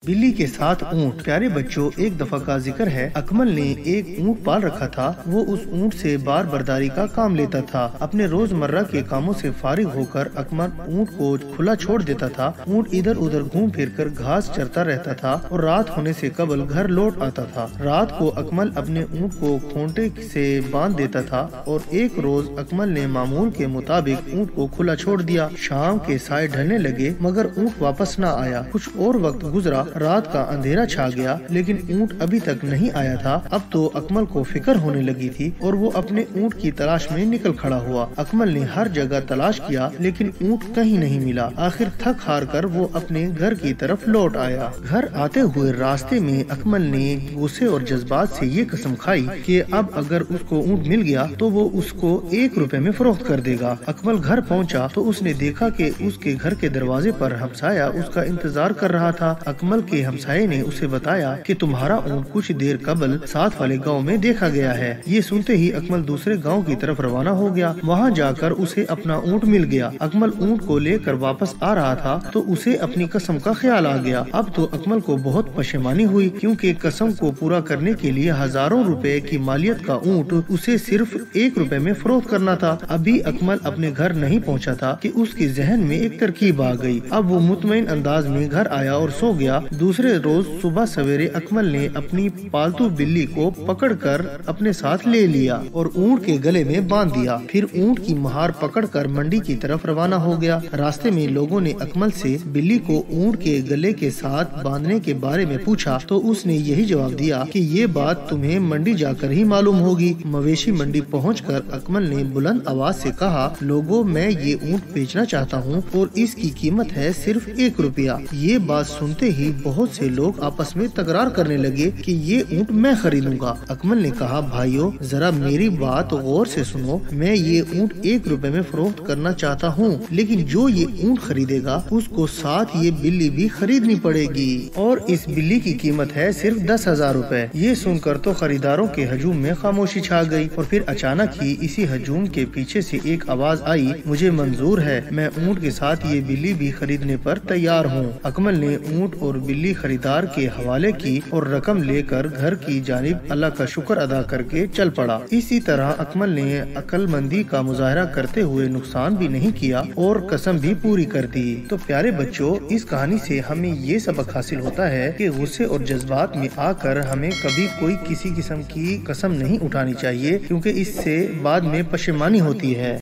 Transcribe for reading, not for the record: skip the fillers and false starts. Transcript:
بلی کے ساتھ اونٹ۔ پیارے بچوں، ایک دفعہ کا ذکر ہے، اکمل نے ایک اونٹ پال رکھا تھا۔ وہ اس اونٹ سے بار برداری کا کام لیتا تھا۔ اپنے روزمرہ کے کاموں سے فارغ ہو کر اکمل اونٹ کو کھلا چھوڑ دیتا تھا۔ اونٹ ادھر ادھر گھوم پھر کر گھاس چرتا رہتا تھا اور رات ہونے سے قبل گھر لوٹ آتا تھا۔ رات کو اکمل اپنے اونٹ کو کھونٹے سے باندھ دیتا تھا اور ایک روز اکمل نے معمول کے مطابق اونٹ کو کھلا چھوڑ دیا۔ شام کے سائے ڈھلنے لگے مگر اونٹ واپس نہ آیا۔ کچھ اور وقت گزرا، رات کا اندھیرا چھا گیا لیکن اونٹ ابھی تک نہیں آیا تھا۔ اب تو اکمل کو فکر ہونے لگی تھی اور وہ اپنے اونٹ کی تلاش میں نکل کھڑا ہوا۔ اکمل نے ہر جگہ تلاش کیا لیکن اونٹ کہیں نہیں ملا۔ آخر تھک ہار کر وہ اپنے گھر کی طرف لوٹ آیا۔ گھر آتے ہوئے راستے میں اکمل نے غصے اور جذبات سے یہ قسم کھائی کہ اب اگر اس کو اونٹ مل گیا تو وہ اس کو 1 روپے میں فروخت کر دے گا۔ اکمل گھر پہنچا تو اس نے دیکھا کہ اس کے گھر کے دروازے پر ہمسایہ اس کا انتظار کر رہا تھا۔ اکمل کے ہمسائے نے اسے بتایا کہ تمہارا اونٹ کچھ دیر قبل ساتھ والے گاؤں میں دیکھا گیا ہے۔ یہ سنتے ہی اکمل دوسرے گاؤں کی طرف روانہ ہو گیا۔ وہاں جا کر اسے اپنا اونٹ مل گیا۔ اکمل اونٹ کو لے کر واپس آ رہا تھا تو اسے اپنی قسم کا خیال آ گیا۔ اب تو اکمل کو بہت پشیمانی ہوئی کیونکہ قسم کو پورا کرنے کے لیے ہزاروں روپے کی مالیت کا اونٹ اسے صرف 1 روپے میں فروخت کرنا تھا۔ ابھی اکمل اپنے گھر نہیں پہنچا تھا کہ اس کے ذہن میں ایک ترکیب آ گئی۔ اب وہ مطمئن انداز میں گھر آیا اور سو گیا۔ دوسرے روز صبح سویرے اکمل نے اپنی پالتو بلی کو پکڑ کر اپنے ساتھ لے لیا اور اونٹ کے گلے میں باندھ دیا۔ پھر اونٹ کی مہار پکڑ کر منڈی کی طرف روانہ ہو گیا۔ راستے میں لوگوں نے اکمل سے بلی کو اونٹ کے گلے کے ساتھ باندھنے کے بارے میں پوچھا تو اس نے یہی جواب دیا کہ یہ بات تمہیں منڈی جا کر ہی معلوم ہوگی۔ مویشی منڈی پہنچ کر اکمل نے بلند آواز سے کہا، لوگوں میں یہ اونٹ بیچنا چاہتا ہوں اور اس کی قیمت ہے صرف 1 روپیہ۔ یہ بات سنتے ہی بہت سے لوگ آپس میں تکرار کرنے لگے کہ یہ اونٹ میں خریدوں گا۔ اکمل نے کہا، بھائیو ذرا میری بات غور سے سنو، میں یہ اونٹ 1 روپے میں فروخت کرنا چاہتا ہوں لیکن جو یہ اونٹ خریدے گا اس کو ساتھ یہ بلی بھی خریدنی پڑے گی اور اس بلی کی قیمت ہے صرف 10,000 روپے۔ یہ سن کر تو خریداروں کے ہجوم میں خاموشی چھا گئی اور پھر اچانک ہی اسی ہجوم کے پیچھے سے ایک آواز آئی، مجھے منظور ہے، میں اونٹ کے ساتھ یہ بلی بھی خریدنے پر تیار ہوں۔ اکمل نے اونٹ اور بلی خریدار کے حوالے کی اور رقم لے کر گھر کی جانب اللہ کا شکر ادا کر کے چل پڑا۔ اسی طرح اکمل نے عقل مندی کا مظاہرہ کرتے ہوئے نقصان بھی نہیں کیا اور قسم بھی پوری کر دی۔ تو پیارے بچوں، اس کہانی سے ہمیں یہ سبق حاصل ہوتا ہے کہ غصے اور جذبات میں آ کر ہمیں کبھی کوئی کسی قسم کی قسم نہیں اٹھانی چاہیے کیونکہ اس سے بعد میں پشیمانی ہوتی ہے۔